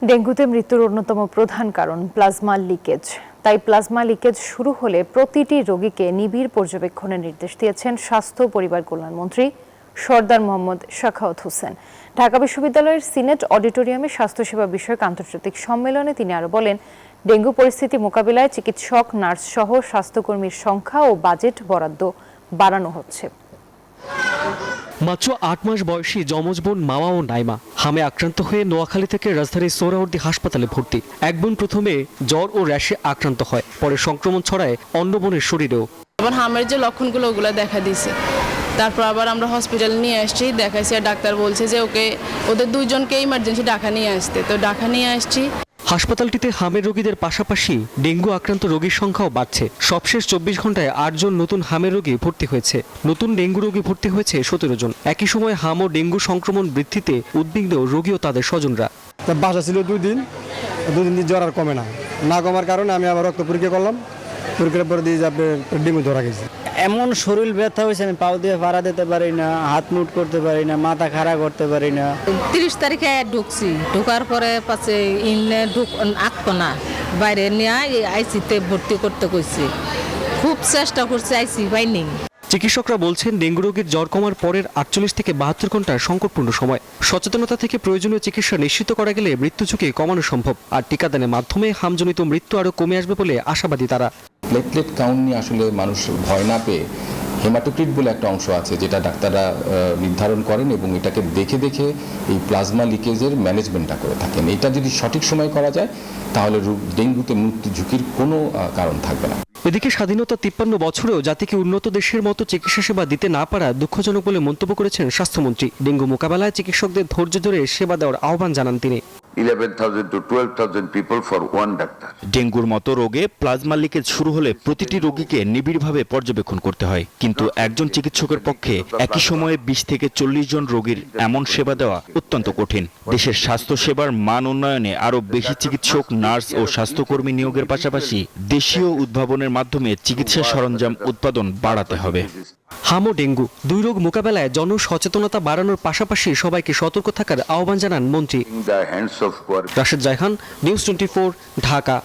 ডেঙ্গুতে মৃত্যুর অন্যতম প্রধান কারণ প্লাজমা লিকেজ। তাই প্লাজমা লিকেজ শুরু হলে প্রতিটি রোগীকে নিবিড় পর্যবেক্ষণের নির্দেশ দিয়েছেন স্বাস্থ্য ও পরিবার কল্যাণ মন্ত্রী সরদার মোহাম্মদ সাখাওয়াত হোসেন। ঢাকা বিশ্ববিদ্যালয়ের সিনেট অডিটোরিয়ামে স্বাস্থ্যসেবা বিষয়ক আন্তর্জাতিক সম্মেলনে তিনি আরও বলেন, ডেঙ্গু পরিস্থিতি মোকাবিলায় চিকিৎসক, নার্স সহ স্বাস্থ্যকর্মীর সংখ্যা ও বাজেট বরাদ্দ বাড়ানো হচ্ছে। মাত্র ৮ মাস বয়সী যমজ বোন মামা ও নাইমা হামে আক্রান্ত হয়ে নোয়াখালী থেকে রাজধানীর সোহরাওয়ার্দী হাসপাতালে ভর্তি। এক বোন প্রথমে জ্বর ও র্যাশে আক্রান্ত হয়, পরে সংক্রমণ ছড়ায় অন্য বোনের শরীরেও। আবার হামের যে লক্ষণগুলো ওগুলো দেখা দিয়েছে, তারপর আবার আমরা হসপিটালে নিয়ে আসছি, দেখাইছি, আর ডাক্তার বলছে যে ওদের দুইজনকে ইমার্জেন্সি ঢাকা নিয়ে আসতে, তো ঢাকা নিয়ে আসছি। হাসপাতালটিতে হামের রোগীদের পাশাপাশি ডেঙ্গু আক্রান্ত রোগীর সংখ্যাও বাড়ছে। সবশেষ ২৪ ঘন্টায় ৮ জন নতুন হামের রোগী ভর্তি হয়েছে। নতুন ডেঙ্গু রোগী ভর্তি হয়েছে ১৭ জন। একই সময় হাম ও ডেঙ্গু সংক্রমণ বৃদ্ধিতে উদ্বিগ্ন রোগী ও তাদের স্বজনরা। বাসা ছিল দুদিন জ্বর আর কমে না কমার কারণে আমি আবার রক্ত পরীক্ষা করলাম, পরীক্ষার পরে দিয়ে যাবে ডেঙ্গু ধরা গেছে। এমন শরীর ব্যথা হয়েছে, আমি পাও দিয়ে পাড়া দিতে পারি না, হাত মুট করতে পারি না, মাথা খাড়া করতে পারি না। ৩০ তারিখে ঢুকছি, ঢোকার পরে পাশে ইনলে আঁকতো না, বাইরে নিয়ে আইসিতে ভর্তি করতে কইছি। খুব চেষ্টা করছি, আইসি পাইনি। চিকিৎসকরা বলছেন, ডেঙ্গু রোগীর জ্বর কমার পরের ৪৮ থেকে ৭২ ঘন্টা সংকটপূর্ণ সময়। সচেতনতা থেকে প্রয়োজনীয় চিকিৎসা নিশ্চিত করা গেলে মৃত্যু ঝুঁকি কমানো সম্ভব। আর টিকাদানের মাধ্যমে হামজনিত মৃত্যু আরও কমে আসবে বলে আশাবাদী তারা। প্লেটলেট কাউন্ট নিয়ে আসলে মানুষ ভয় না পেয়ে হেমাটোক্রিট বলে একটা অংশ আছে, যেটা ডাক্তাররা নির্ধারণ করেন এবং এটাকে দেখে দেখে এই প্লাজমা লিকেজের ম্যানেজমেন্টটা করে থাকেন। এটা যদি সঠিক সময় করা যায় তাহলে ডেঙ্গুতে মৃত্যু ঝুঁকির কোনো কারণ থাকবে না। এদিকে স্বাধীনতা ৫৩ বছরেও জাতিকে উন্নত দেশের মতো চিকিৎসা সেবা দিতে না পারা দুঃখজনক বলে মন্তব্য করেছেন স্বাস্থ্যমন্ত্রী। ডেঙ্গু মোকাবেলায় চিকিৎসকদের ধৈর্য ধরে সেবা দেওয়ার আহ্বান জানান তিনি। 11,000 to 12,000 people for one doctor. ডেঙ্গুর মতো রোগে প্লাজমা লিকেজ শুরু হলে প্রতিটি রোগীকে নিবিড়ভাবে পর্যবেক্ষণ করতে হয়, কিন্তু একজন চিকিৎসকের পক্ষে একই সময়ে ২০ থেকে ৪০ জন রোগীর এমন সেবা দেওয়া অত্যন্ত কঠিন। দেশের স্বাস্থ্য সেবার মান উন্নয়নে আরও বেশি চিকিৎসক, নার্স ও স্বাস্থ্যকর্মী নিয়োগের পাশাপাশি দেশীয় উদ্ভাবনের মাধ্যমে চিকিৎসা সরঞ্জাম উৎপাদন বাড়াতে হবে। হাম ও ডেঙ্গু দুই রোগ মোকাবেলায় জনসচেতনতা বাড়ানোর পাশাপাশি সবাইকে সতর্ক থাকার আহ্বান জানান মন্ত্রী। রাশেদ জায়হান, নিউজ 24, ঢাকা।